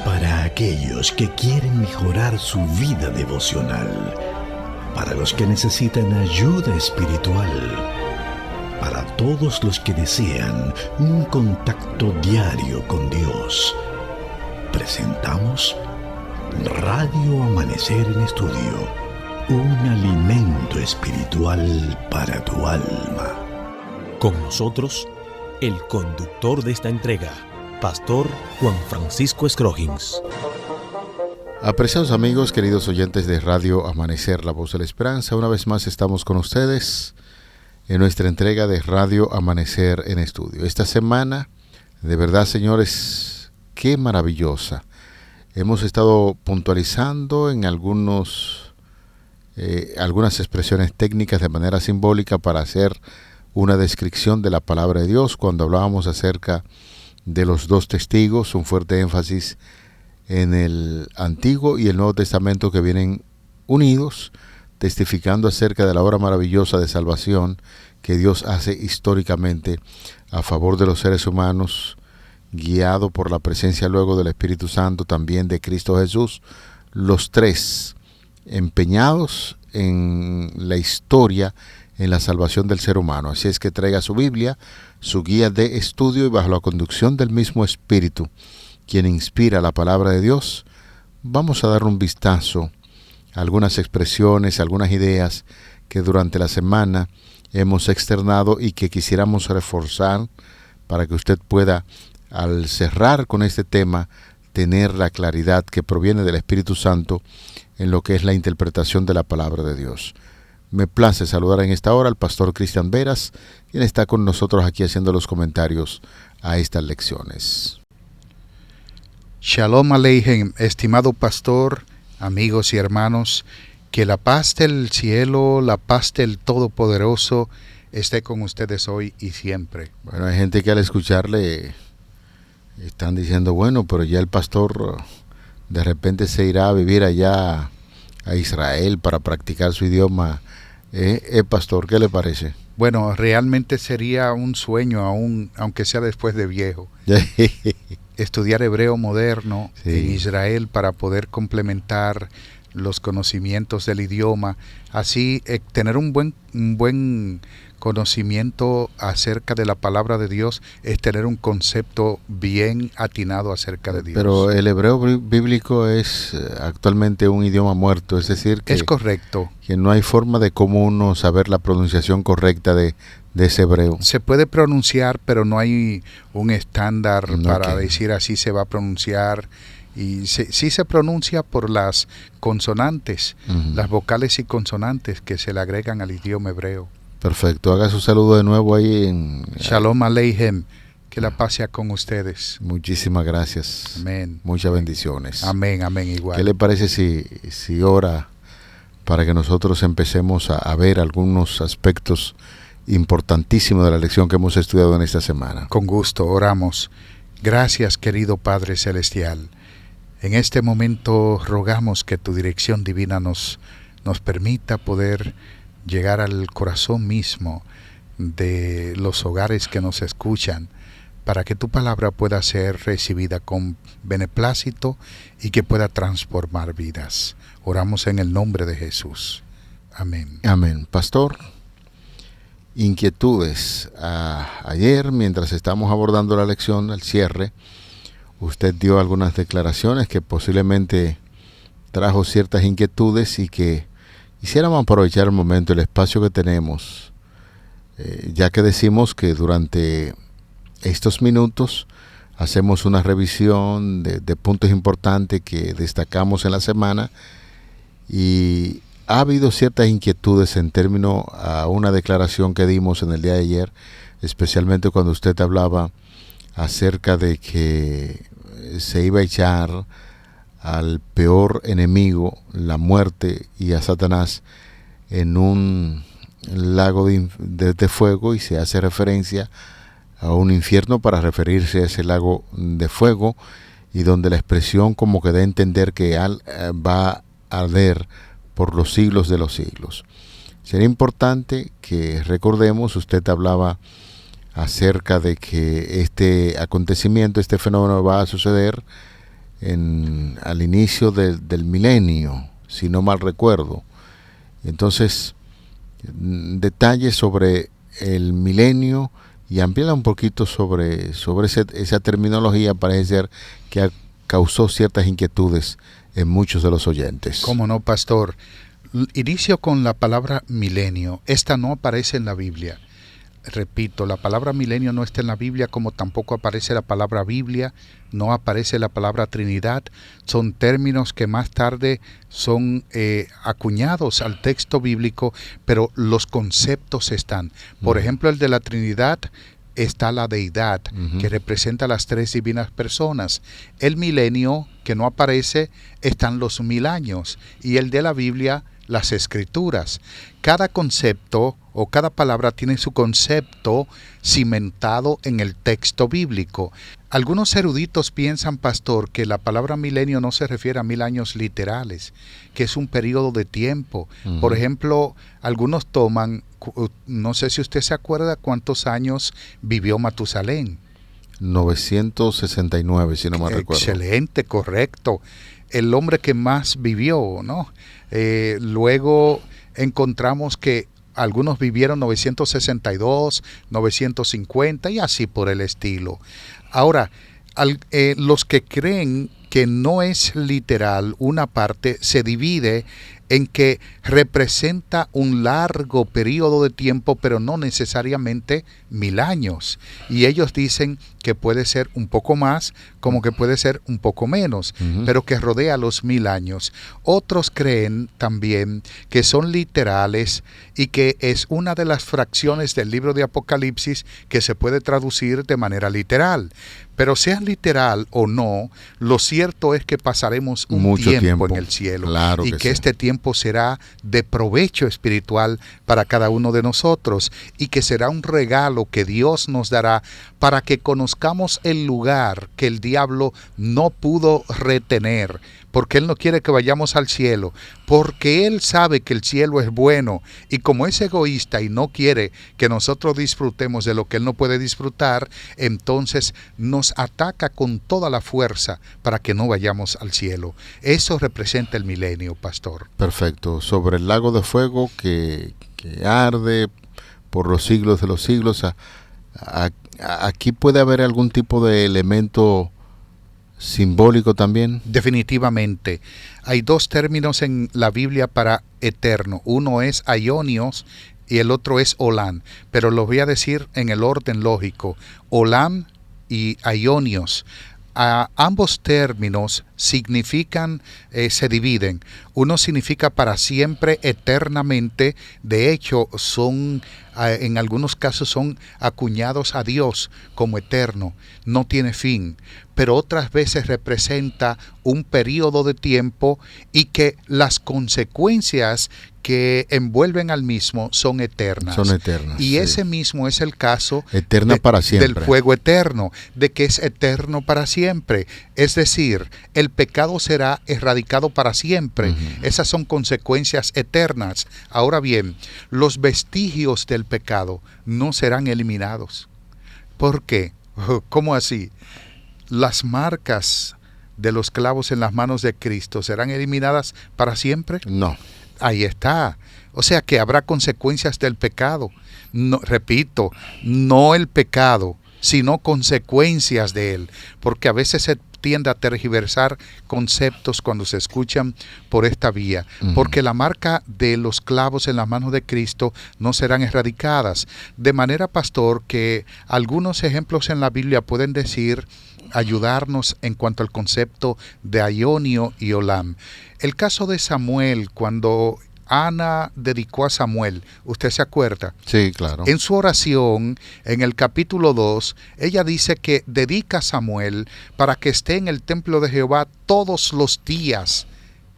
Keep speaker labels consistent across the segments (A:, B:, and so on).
A: Para aquellos que quieren mejorar su vida devocional, para los que necesitan ayuda espiritual, para todos los que desean un contacto diario con Dios, presentamos Radio Amanecer en Estudio, un alimento espiritual para tu alma.
B: Con nosotros, el conductor de esta entrega, Pastor Juan Francisco Scroggins.
C: Apreciados amigos, queridos oyentes de Radio Amanecer, la voz de la esperanza, una vez más estamos con ustedes en nuestra entrega de Radio Amanecer en Estudio. Esta semana, de verdad, señores, qué maravillosa. Hemos estado puntualizando en algunas expresiones técnicas de manera simbólica para hacer una descripción de la palabra de Dios. Cuando hablábamos acerca de los dos testigos, un fuerte énfasis en el Antiguo y el Nuevo Testamento que vienen unidos, testificando acerca de la obra maravillosa de salvación que Dios hace históricamente a favor de los seres humanos, guiado por la presencia luego del Espíritu Santo, también de Cristo Jesús, los tres empeñados en la historia, en la salvación del ser humano. Así es que traiga su Biblia, su guía de estudio, y bajo la conducción del mismo Espíritu, quien inspira la palabra de Dios, vamos a dar un vistazo a algunas expresiones, algunas ideas que durante la semana hemos externado y que quisiéramos reforzar para que usted pueda, al cerrar con este tema, tener la claridad que proviene del Espíritu Santo en lo que es la interpretación de la palabra de Dios. Me place saludar en esta hora al pastor Cristian Veras, quien está con nosotros aquí haciendo los comentarios a estas lecciones.
D: Shalom Aleichem, estimado pastor, amigos y hermanos, que la paz del cielo, la paz del Todopoderoso esté con ustedes hoy y siempre.
C: Bueno, hay gente que al escucharle están diciendo, bueno, pero ya el pastor de repente se irá a vivir allá a Israel para practicar su idioma. Pastor, ¿qué le parece?
D: Bueno, realmente sería un sueño, aunque sea después de viejo. Estudiar hebreo moderno en Israel para poder complementar los conocimientos del idioma, así tener un buen conocimiento acerca de la palabra de Dios es tener un concepto bien atinado acerca de Dios.
C: Pero el hebreo bíblico es actualmente un idioma muerto, es decir, que
D: es correcto,
C: que no hay forma de cómo uno saber la pronunciación correcta de ese hebreo.
D: Se puede pronunciar, pero no hay un estándar para decir así se va a pronunciar. Y sí se pronuncia por las consonantes, las vocales y consonantes que se le agregan al idioma hebreo.
C: Perfecto, haga su saludo de nuevo ahí en...
D: Shalom Aleichem, que la paz sea con ustedes.
C: Muchísimas gracias.
D: Amén.
C: Muchas bendiciones.
D: Amén, amén, igual.
C: ¿Qué le parece si ora para que nosotros empecemos a ver algunos aspectos importantísimos de la lección que hemos estudiado en esta semana?
D: Con gusto, oramos. Gracias, querido Padre Celestial. En este momento rogamos que tu dirección divina nos permita poder llegar al corazón mismo de los hogares que nos escuchan, para que tu palabra pueda ser recibida con beneplácito y que pueda transformar vidas. Oramos en el nombre de Jesús. Amén.
C: Amén. Pastor, inquietudes. Ayer, mientras estábamos abordando la lección, al cierre, usted dio algunas declaraciones que posiblemente trajo ciertas inquietudes y que quisiéramos aprovechar el momento, el espacio que tenemos, ya que decimos que durante estos minutos hacemos una revisión de puntos importantes que destacamos en la semana, y ha habido ciertas inquietudes en términos a una declaración que dimos en el día de ayer, especialmente cuando usted hablaba acerca de que se iba a echar al peor enemigo, la muerte, y a Satanás en un lago de fuego, y se hace referencia a un infierno para referirse a ese lago de fuego, y donde la expresión como que da a entender que va a arder por los siglos de los siglos. Sería importante que recordemos, usted hablaba acerca de que este acontecimiento, este fenómeno va a suceder al inicio del milenio, si no mal recuerdo. Entonces, detalles sobre el milenio y ampliar un poquito sobre esa terminología. Parece ser que causó ciertas inquietudes en muchos de los oyentes.
D: ¿Cómo no, pastor? Inicio con la palabra milenio. Esta no aparece en la Biblia. Repito, la palabra milenio no está en la Biblia, como tampoco aparece la palabra Biblia, no aparece la palabra Trinidad. Son términos que más tarde son acuñados al texto bíblico, pero los conceptos están. Por ejemplo, el de la Trinidad está la deidad, que representa las tres divinas personas. El milenio, que no aparece, están los 1000 años. Y el de la Biblia, las Escrituras. Cada concepto o cada palabra tiene su concepto cimentado en el texto bíblico. Algunos eruditos piensan, pastor, que la palabra milenio no se refiere a 1000 años literales, que es un periodo de tiempo. Por ejemplo, algunos toman, no sé si usted se acuerda cuántos años vivió Matusalén.
C: 969, si no me recuerdo.
D: Excelente, correcto. El hombre que más vivió, ¿no? Luego encontramos que algunos vivieron 962, 950 y así por el estilo. Ahora, los que creen que no es literal, una parte se divide en que representa un largo periodo de tiempo, pero no necesariamente 1000 años. Y ellos dicen que puede ser un poco más, como que puede ser un poco menos, pero que rodea los 1000 años. Otros creen también que son literales y que es una de las fracciones del libro de Apocalipsis que se puede traducir de manera literal. Pero sea literal o no, lo cierto es que pasaremos mucho tiempo en el cielo,
C: claro,
D: y que
C: sí.
D: este tiempo será de provecho espiritual para cada uno de nosotros, y que será un regalo que Dios nos dará para que conozcamos el lugar que el diablo no pudo retener, porque Él no quiere que vayamos al cielo, porque Él sabe que el cielo es bueno, y como es egoísta y no quiere que nosotros disfrutemos de lo que Él no puede disfrutar, entonces nos ataca con toda la fuerza para que no vayamos al cielo. Eso representa el milenio, pastor.
C: Perfecto. Sobre el lago de fuego que arde por los siglos de los siglos, aquí puede haber algún tipo de elemento simbólico también.
D: Definitivamente. Hay dos términos en la Biblia para eterno. Uno es aionios y el otro es olam. Pero los voy a decir en el orden lógico. Olam y aionios. Ambos términos significan, se dividen. Uno significa para siempre, eternamente. De hecho, en algunos casos son acuñados a Dios como eterno, no tiene fin. Pero otras veces representa un periodo de tiempo y que las consecuencias que envuelven al mismo son eternas.
C: Son eternas.
D: Y
C: sí.
D: ese mismo es el caso
C: eterna para siempre.
D: Del fuego eterno, de que es eterno para siempre. Es decir, el pecado será erradicado para siempre. Esas son consecuencias eternas. Ahora bien, los vestigios del pecado no serán eliminados. ¿Por qué? ¿Cómo así? Las marcas de los clavos en las manos de Cristo serán eliminadas para siempre.
C: No.
D: Ahí está. O sea que habrá consecuencias del pecado. No, repito, no el pecado, sino consecuencias de él. Porque a veces se tiende a tergiversar conceptos cuando se escuchan por esta vía. Porque la marca de los clavos en las manos de Cristo no serán erradicadas. De manera, pastor, que algunos ejemplos en la Biblia pueden ayudarnos en cuanto al concepto de aionio y olam. El caso de Samuel, cuando Ana dedicó a Samuel, ¿usted se acuerda?
C: Sí, claro.
D: En su oración, en el capítulo 2, ella dice que dedica a Samuel para que esté en el templo de Jehová todos los días.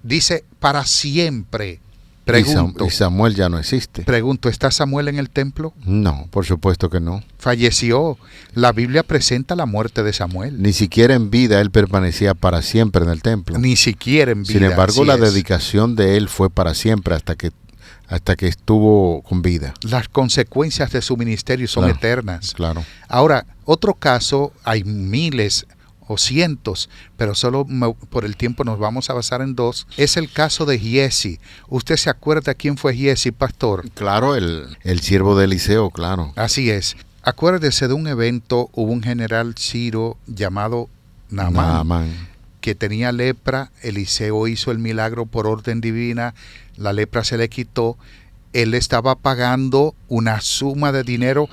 D: Dice, para siempre. Pregunto.
C: Y Samuel ya no existe.
D: Pregunto, ¿está Samuel en el templo?
C: No, por supuesto que no.
D: Falleció. La Biblia presenta la muerte de Samuel.
C: Ni siquiera en vida él permanecía para siempre en el templo.
D: Ni siquiera en vida.
C: Sin embargo, la dedicación de él fue para siempre hasta hasta que estuvo con vida.
D: Las consecuencias de su ministerio son eternas.
C: Claro.
D: Ahora, otro caso, hay miles o cientos, pero solo por el tiempo nos vamos a basar en dos, es el caso de Giezi. ¿Usted se acuerda quién fue Giezi, pastor?
C: Claro, el siervo de Eliseo, claro.
D: Así es. Acuérdese de un evento, hubo un general sirio llamado Naamán, que tenía lepra. Eliseo hizo el milagro por orden divina, la lepra se le quitó. Él estaba pagando una suma de dinero,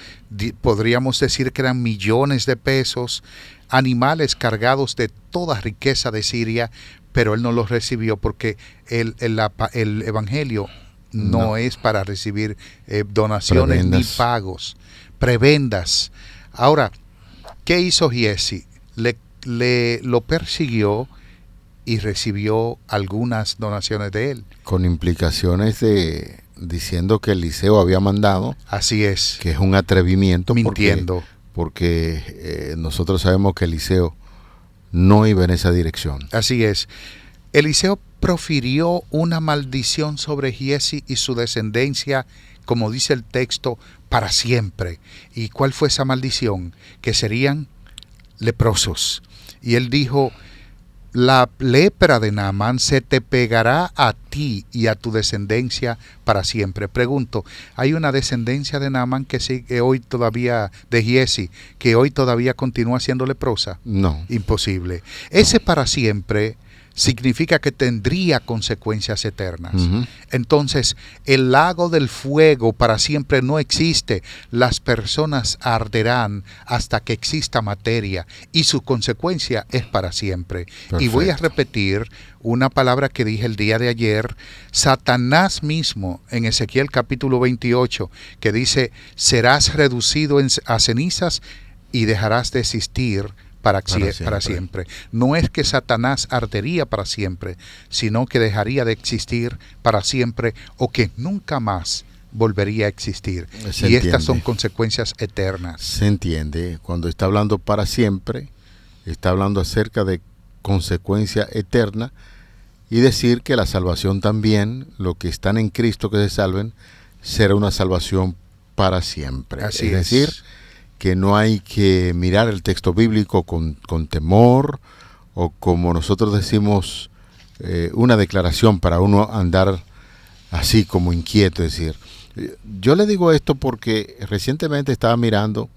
D: podríamos decir que eran millones de pesos, animales cargados de toda riqueza de Siria, pero él no los recibió porque el evangelio no es para recibir donaciones ni pagos, prebendas. Ahora, ¿qué hizo Giezi? Lo persiguió y recibió algunas donaciones de él.
C: Con implicaciones diciendo que Eliseo había mandado.
D: Así es.
C: Que es un atrevimiento.
D: Mintiendo.
C: Porque nosotros sabemos que Eliseo no iba en esa dirección.
D: Así es. Eliseo profirió una maldición sobre Giezi y su descendencia, como dice el texto, para siempre. ¿Y cuál fue esa maldición? Que serían leprosos. Y él dijo: la lepra de Naamán se te pegará a ti y a tu descendencia para siempre. Pregunto, ¿hay una descendencia de Naamán que sigue hoy todavía, de Giezi, que hoy todavía continúa siendo leprosa?
C: No.
D: Imposible. Ese para siempre significa que tendría consecuencias eternas. Uh-huh. Entonces, el lago del fuego para siempre no existe. Las personas arderán hasta que exista materia y su consecuencia es para siempre. Perfecto. Y voy a repetir una palabra que dije el día de ayer. Satanás mismo, en Ezequiel capítulo 28, que dice: serás reducido a cenizas y dejarás de existir para siempre. No es que Satanás ardería para siempre, sino que dejaría de existir para siempre o que nunca más volvería a existir. Y estas son consecuencias eternas.
C: Se entiende. Cuando está hablando para siempre, está hablando acerca de consecuencia eterna y decir que la salvación también, los que están en Cristo que se salven, será una salvación para siempre.
D: Así
C: es decir, que no hay que mirar el texto bíblico con temor o, como nosotros decimos, una declaración para uno andar así como inquieto. Es decir, yo le digo esto porque recientemente estaba mirando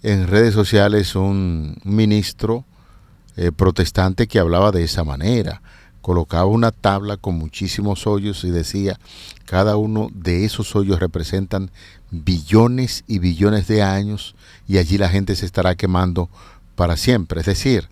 C: en redes sociales un ministro protestante que hablaba de esa manera. Colocaba una tabla con muchísimos hoyos y decía: cada uno de esos hoyos representan billones y billones de años y allí la gente se estará quemando para siempre. Es decir,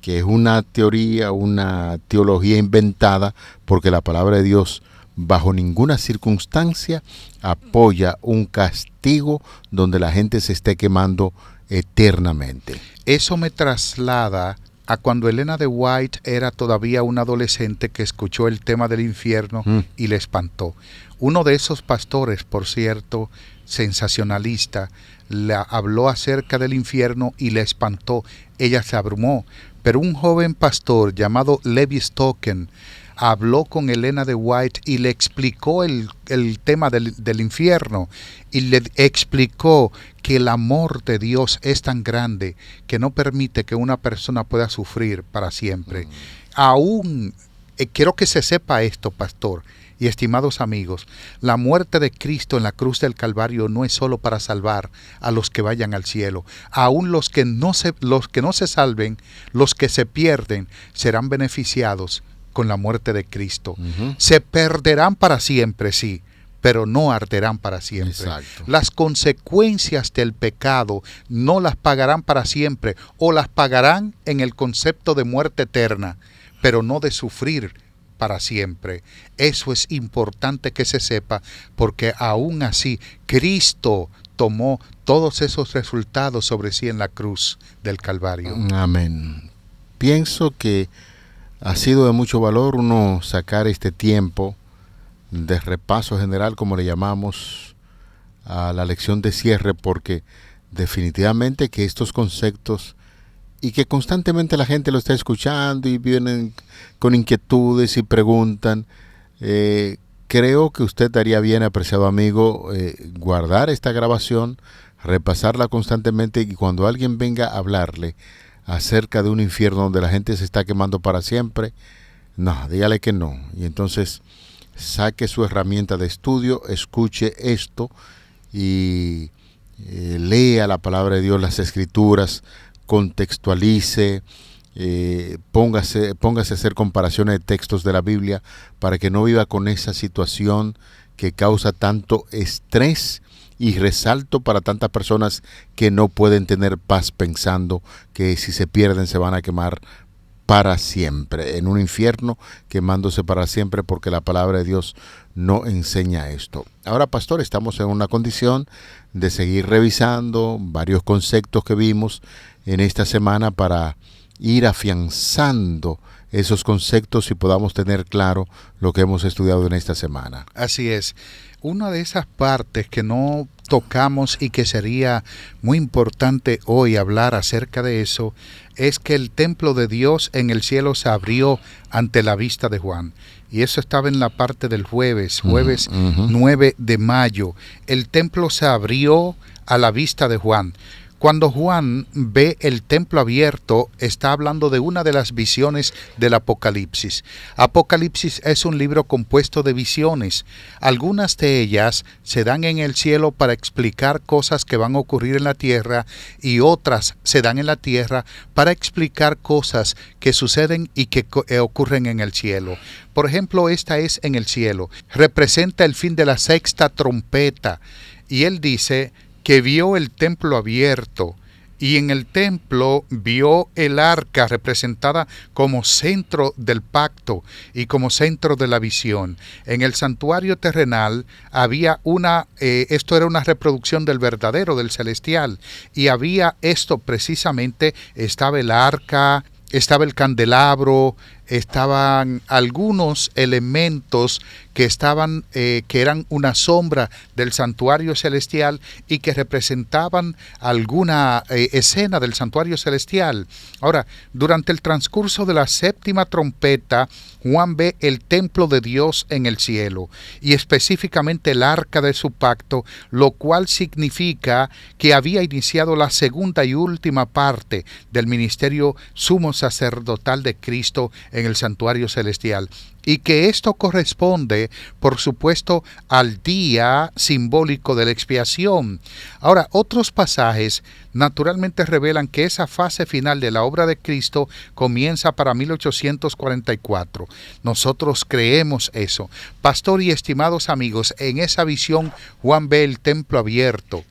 C: que es una teoría, una teología inventada, porque la palabra de Dios bajo ninguna circunstancia apoya un castigo donde la gente se esté quemando eternamente.
D: Eso me traslada a cuando Elena de White era todavía una adolescente que escuchó el tema del infierno y le espantó. Uno de esos pastores, por cierto, sensacionalista, le habló acerca del infierno y le espantó. Ella se abrumó. Pero un joven pastor llamado Levi Stocken habló con Elena de White y le explicó el tema del infierno y le explicó que el amor de Dios es tan grande que no permite que una persona pueda sufrir para siempre. Aún, quiero que se sepa esto, pastor y estimados amigos, la muerte de Cristo en la cruz del Calvario no es solo para salvar a los que vayan al cielo. Aún los que no se salven, los que se pierden, serán beneficiados con la muerte de Cristo. Uh-huh. Se perderán para siempre, sí, pero no arderán para siempre.
C: Exacto.
D: Las consecuencias del pecado no las pagarán para siempre, o las pagarán en el concepto de muerte eterna, pero no de sufrir para siempre. Eso es importante que se sepa, porque aún así Cristo tomó todos esos resultados sobre sí en la cruz del Calvario.
C: Amén. Pienso que ha sido de mucho valor uno sacar este tiempo de repaso general, como le llamamos, a la lección de cierre, porque definitivamente que estos conceptos, y que constantemente la gente lo está escuchando y vienen con inquietudes y preguntan, creo que usted haría bien, apreciado amigo, guardar esta grabación, repasarla constantemente, y cuando alguien venga a hablarle acerca de un infierno donde la gente se está quemando para siempre, no, dígale que no. Y entonces saque su herramienta de estudio, escuche esto y lea la palabra de Dios, las escrituras, contextualice, póngase a hacer comparaciones de textos de la Biblia para que no viva con esa situación que causa tanto estrés y resalto para tantas personas que no pueden tener paz, pensando que si se pierden se van a quemar para siempre, en un infierno, quemándose para siempre, porque la palabra de Dios no enseña esto. Ahora, pastor, estamos en una condición de seguir revisando varios conceptos que vimos en esta semana para ir afianzando esos conceptos y podamos tener claro lo que hemos estudiado en esta semana.
D: Así es. Una de esas partes que no tocamos y que sería muy importante hoy hablar acerca de eso es que el templo de Dios en el cielo se abrió ante la vista de Juan. Y eso estaba en la parte del jueves 9 de mayo. El templo se abrió a la vista de Juan. Cuando Juan ve el templo abierto, está hablando de una de las visiones del Apocalipsis. Apocalipsis es un libro compuesto de visiones. Algunas de ellas se dan en el cielo para explicar cosas que van a ocurrir en la tierra, y otras se dan en la tierra para explicar cosas que suceden y que ocurren en el cielo. Por ejemplo, esta es en el cielo. Representa el fin de la sexta trompeta. Y él dice que vio el templo abierto, y en el templo vio el arca representada como centro del pacto y como centro de la visión. En el santuario terrenal había esto era una reproducción del verdadero, del celestial, y había esto precisamente, estaba el arca, estaba el candelabro, estaban algunos elementos que eran una sombra del santuario celestial y que representaban alguna escena del santuario celestial. Ahora, durante el transcurso de la séptima trompeta, Juan ve el templo de Dios en el cielo, y específicamente el arca de su pacto, lo cual significa que había iniciado la segunda y última parte del ministerio sumo sacerdotal de Cristo en el santuario celestial, y que esto corresponde, por supuesto, al día simbólico de la expiación. Ahora, otros pasajes naturalmente revelan que esa fase final de la obra de Cristo comienza para 1844. Nosotros creemos eso. Pastor y estimados amigos, en esa visión Juan ve el templo abierto.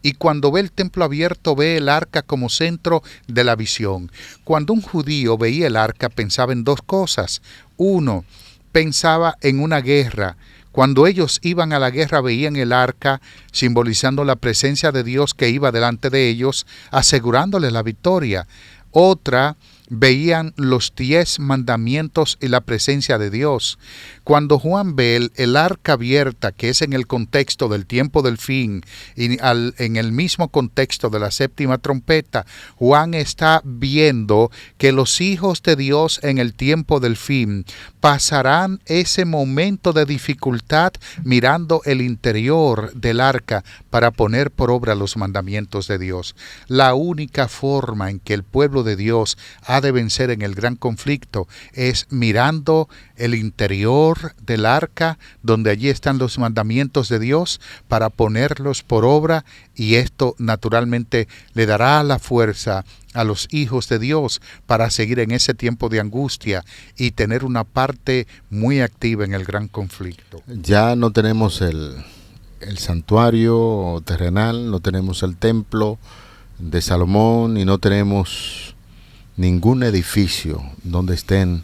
D: Y cuando ve el templo abierto, ve el arca como centro de la visión. Cuando un judío veía el arca, pensaba en dos cosas. Uno, pensaba en una guerra. Cuando ellos iban a la guerra, veían el arca simbolizando la presencia de Dios que iba delante de ellos, asegurándoles la victoria. Otra, veían los 10 mandamientos y la presencia de Dios. Cuando Juan ve el arca abierta, que es en el contexto del tiempo del fin, y en el mismo contexto de la séptima trompeta, Juan está viendo que los hijos de Dios en el tiempo del fin pasarán ese momento de dificultad mirando el interior del arca para poner por obra los mandamientos de Dios. La única forma en que el pueblo de Dios ha de vencer en el gran conflicto es mirando el interior del arca, donde allí están los mandamientos de Dios, para ponerlos por obra, y esto naturalmente le dará la fuerza a los hijos de Dios para seguir en ese tiempo de angustia y tener una parte muy activa en el gran conflicto.
C: Ya no tenemos el santuario terrenal, no tenemos el templo de Salomón y no tenemos ningún edificio donde estén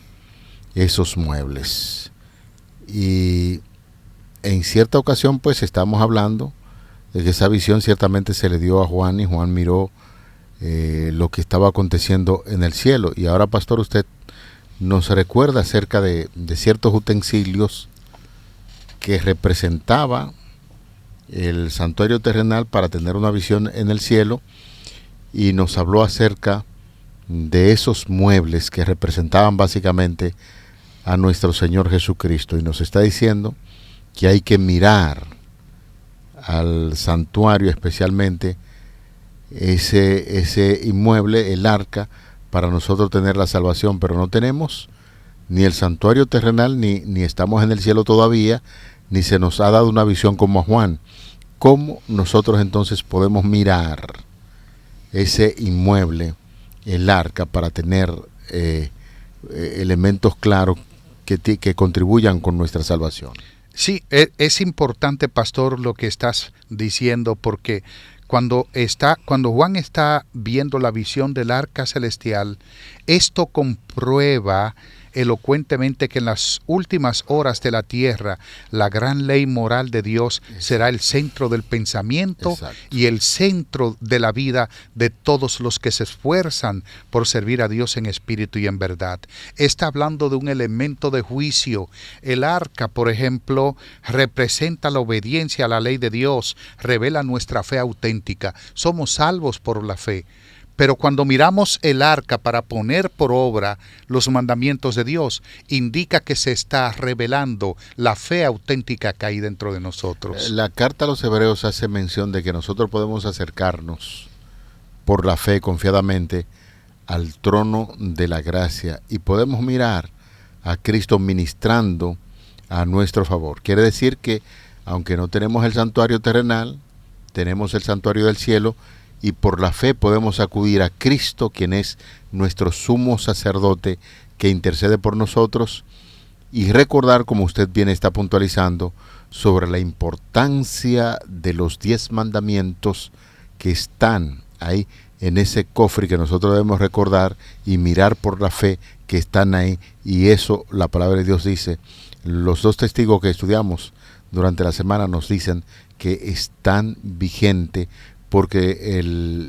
C: esos muebles. Y en cierta ocasión pues estamos hablando de que esa visión ciertamente se le dio a Juan, y Juan miró lo que estaba aconteciendo en el cielo. Y ahora, pastor, usted nos recuerda acerca de ciertos utensilios que representaba el santuario terrenal para tener una visión en el cielo, y nos habló acerca de esos muebles que representaban básicamente a nuestro Señor Jesucristo, y nos está diciendo que hay que mirar al santuario, especialmente ese inmueble, el arca, para nosotros tener la salvación, pero no tenemos ni el santuario terrenal, ni estamos en el cielo todavía, ni se nos ha dado una visión como a Juan. ¿Cómo nosotros entonces podemos mirar ese inmueble, el arca, para tener elementos claros que contribuyan con nuestra salvación?
D: Sí, es importante, pastor, lo que estás diciendo, porque cuando Juan está viendo la visión del arca celestial, esto comprueba elocuentemente que en las últimas horas de la tierra, la gran ley moral de Dios será el centro del pensamiento. Exacto. Y el centro de la vida de todos los que se esfuerzan por servir a Dios en espíritu y en verdad. Está hablando de un elemento de juicio. El arca, por ejemplo, representa la obediencia a la ley de Dios, revela nuestra fe auténtica. Somos salvos por la fe. Pero cuando miramos el arca para poner por obra los mandamientos de Dios, indica que se está revelando la fe auténtica que hay dentro de nosotros.
C: La carta a los Hebreos hace mención de que nosotros podemos acercarnos por la fe confiadamente al trono de la gracia y podemos mirar a Cristo ministrando a nuestro favor. Quiere decir que aunque no tenemos el santuario terrenal, tenemos el santuario del cielo, y por la fe podemos acudir a Cristo, quien es nuestro sumo sacerdote que intercede por nosotros, y recordar, como usted bien está puntualizando, sobre la importancia de los 10 mandamientos que están ahí en ese cofre, que nosotros debemos recordar y mirar por la fe que están ahí. Y eso la palabra de Dios dice, los 2 testigos que estudiamos durante la semana nos dicen que están vigentes, porque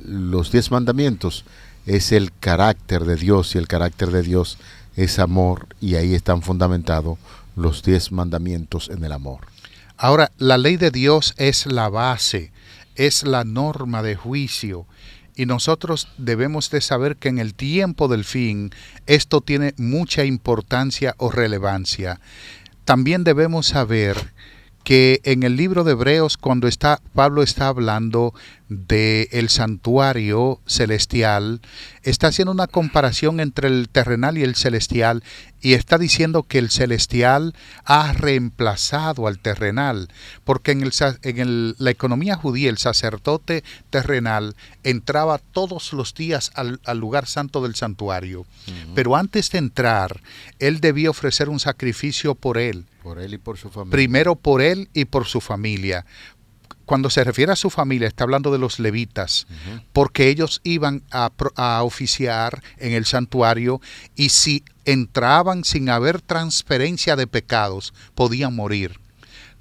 C: los 10 mandamientos es el carácter de Dios, y el carácter de Dios es amor, y ahí están fundamentados los 10 mandamientos en el amor.
D: Ahora, la ley de Dios es la base, es la norma de juicio, y nosotros debemos de saber que en el tiempo del fin esto tiene mucha importancia o relevancia. También debemos saber que en el libro de Hebreos, cuando Pablo está hablando del santuario celestial, está haciendo una comparación entre el terrenal y el celestial, y está diciendo que el celestial ha reemplazado al terrenal, porque en la economía judía el sacerdote terrenal entraba todos los días al lugar santo del santuario, pero antes de entrar, él debía ofrecer un sacrificio por él.
C: Por él y por su familia.
D: Primero por él y por su familia. Cuando se refiere a su familia, está hablando de los levitas, porque ellos iban a oficiar en el santuario, y si entraban sin haber transferencia de pecados, podían morir.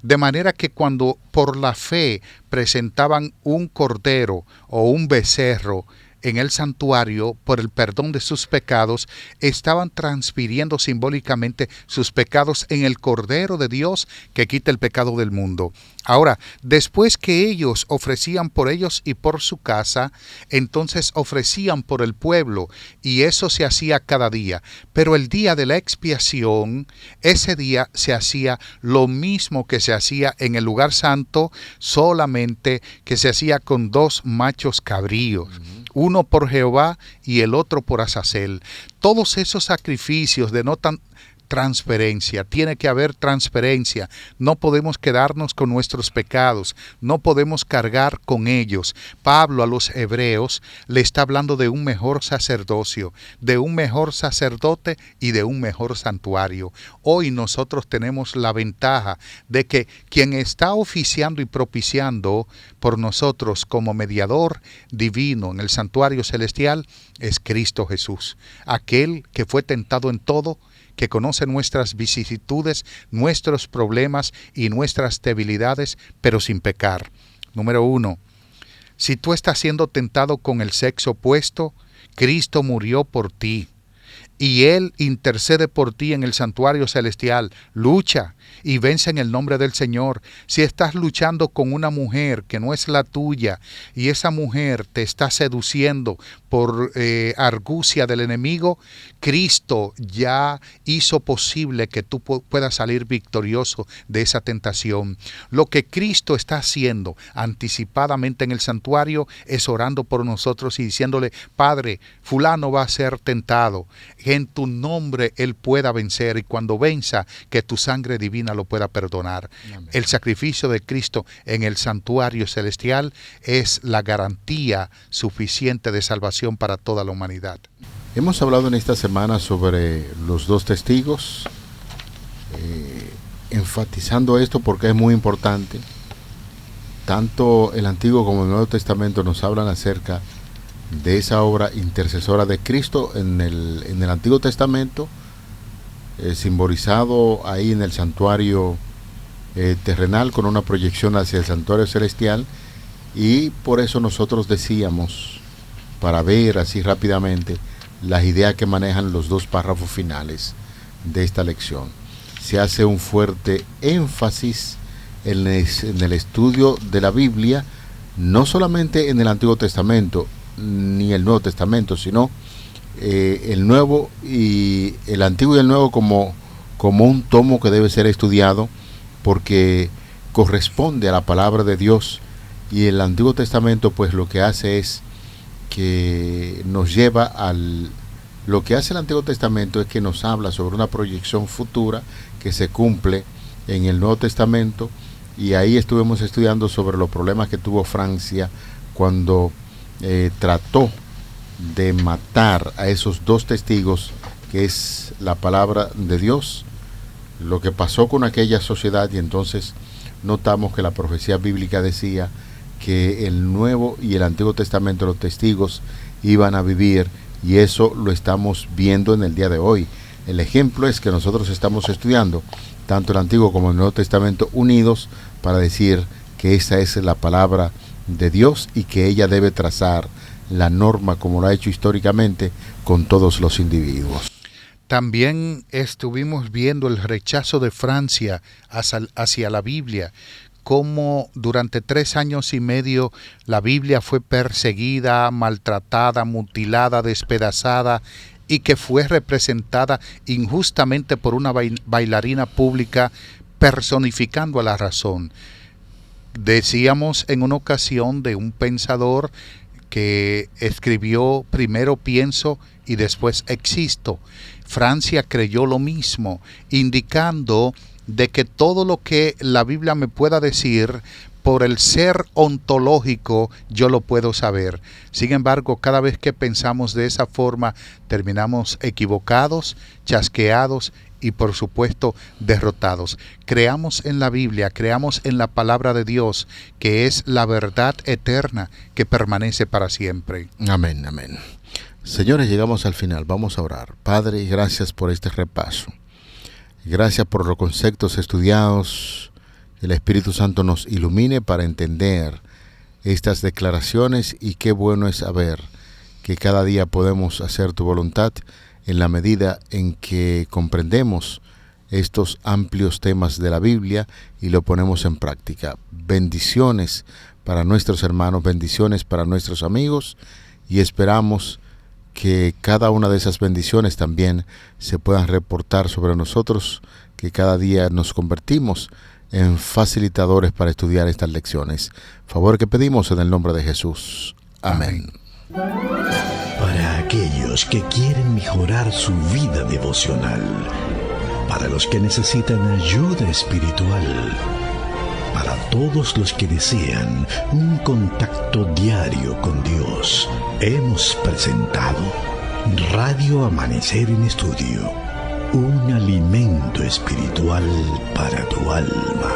D: De manera que cuando por la fe presentaban un cordero o un becerro en el santuario por el perdón de sus pecados, estaban transfiriendo simbólicamente sus pecados en el Cordero de Dios que quita el pecado del mundo. Ahora, después que ellos ofrecían por ellos y por su casa, entonces ofrecían por el pueblo, y eso se hacía cada día. Pero el día de la expiación, ese día se hacía lo mismo que se hacía en el lugar santo, solamente que se hacía con 2 machos cabríos. Uno por Jehová y el otro por Azazel. Todos esos sacrificios denotan transferencia, tiene que haber transferencia. No podemos quedarnos con nuestros pecados, no podemos cargar con ellos. Pablo a los hebreos le está hablando de un mejor sacerdocio, de un mejor sacerdote y de un mejor santuario. Hoy nosotros tenemos la ventaja de que quien está oficiando y propiciando por nosotros como mediador divino en el santuario celestial es Cristo Jesús, aquel que fue tentado en todo, que conoce nuestras vicisitudes, nuestros problemas y nuestras debilidades, pero sin pecar. Número 1, si tú estás siendo tentado con el sexo opuesto, Cristo murió por ti. y Él intercede por ti en el santuario celestial. Lucha y vence en el nombre del Señor. Si estás luchando con una mujer que no es la tuya y esa mujer te está seduciendo por argucia del enemigo, Cristo ya hizo posible que tú puedas salir victorioso de esa tentación. Lo que Cristo está haciendo anticipadamente en el santuario es orando por nosotros y diciéndole: Padre, fulano va a ser tentado, en tu nombre él pueda vencer, y cuando venza, que tu sangre divina lo pueda perdonar. Amén. El sacrificio de Cristo en el santuario celestial es la garantía suficiente de salvación para toda la humanidad.
C: Hemos hablado en esta semana sobre los dos testigos, enfatizando esto porque es muy importante. Tanto el Antiguo como el Nuevo Testamento nos hablan acerca de esa obra intercesora de Cristo en el Antiguo Testamento, simbolizado ahí en el santuario terrenal con una proyección hacia el santuario celestial, y por eso nosotros decíamos, para ver así rápidamente las ideas que manejan los dos párrafos finales de esta lección, se hace un fuerte énfasis en el estudio de la Biblia, no solamente en el Antiguo Testamento ni el Nuevo Testamento, sino el Nuevo y el Antiguo y el Nuevo como un tomo que debe ser estudiado porque corresponde a la palabra de Dios. Y el Antiguo Testamento pues lo que hace es que nos lleva lo que hace el Antiguo Testamento es que nos habla sobre una proyección futura que se cumple en el Nuevo Testamento, y ahí estuvimos estudiando sobre los problemas que tuvo Francia cuando trató de matar a esos dos testigos, que es la palabra de Dios, lo que pasó con aquella sociedad. Y entonces notamos que la profecía bíblica decía que el Nuevo y el Antiguo Testamento, los testigos iban a vivir, y eso lo estamos viendo en el día de hoy. El ejemplo es que nosotros estamos estudiando tanto el Antiguo como el Nuevo Testamento unidos para decir que esa es la palabra de Dios y que ella debe trazar la norma como lo ha hecho históricamente con todos los individuos.
D: También estuvimos viendo el rechazo de Francia hacia la Biblia, cómo durante 3 años y medio la Biblia fue perseguida, maltratada, mutilada, despedazada, y que fue representada injustamente por una bailarina pública personificando a la razón. Decíamos en una ocasión de un pensador que escribió: primero pienso y después existo. Francia creyó lo mismo, indicando de que todo lo que la Biblia me pueda decir, por el ser ontológico, yo lo puedo saber. Sin embargo, cada vez que pensamos de esa forma, terminamos equivocados, chasqueados y, por supuesto, derrotados. Creamos en la Biblia, creamos en la palabra de Dios, que es la verdad eterna que permanece para siempre.
C: Amén, amén. Señores, llegamos al final. Vamos a orar. Padre, gracias por este repaso. Gracias por los conceptos estudiados. El Espíritu Santo nos ilumine para entender estas declaraciones, y qué bueno es saber que cada día podemos hacer tu voluntad en la medida en que comprendemos estos amplios temas de la Biblia y lo ponemos en práctica. Bendiciones para nuestros hermanos, bendiciones para nuestros amigos, y esperamos que cada una de esas bendiciones también se puedan reportar sobre nosotros, que cada día nos convertimos en facilitadores para estudiar estas lecciones. Favor que pedimos en el nombre de Jesús. Amén.
A: Para aquellos que quieren mejorar su vida devocional, para los que necesitan ayuda espiritual, para todos los que desean un contacto diario con Dios, hemos presentado Radio Amanecer en Estudio, un alimento espiritual para tu alma.